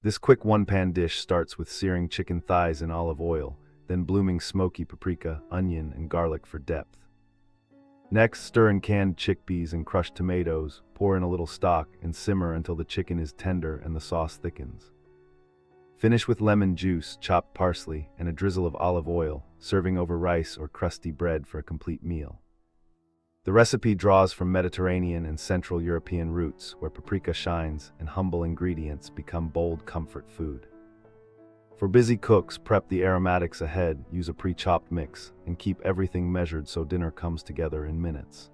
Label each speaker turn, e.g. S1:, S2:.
S1: This quick one-pan dish starts with searing chicken thighs in olive oil, then blooming smoky paprika, onion, and garlic for depth. Next, stir in canned chickpeas and crushed tomatoes, pour in a little stock, and simmer until the chicken is tender and the sauce thickens. Finish with lemon juice, chopped parsley, and a drizzle of olive oil, serving over rice or crusty bread for a complete meal. The recipe draws from Mediterranean and Central European roots, where paprika shines and humble ingredients become bold comfort food. For busy cooks, prep the aromatics ahead, use a pre-chopped mix, and keep everything measured so dinner comes together in minutes.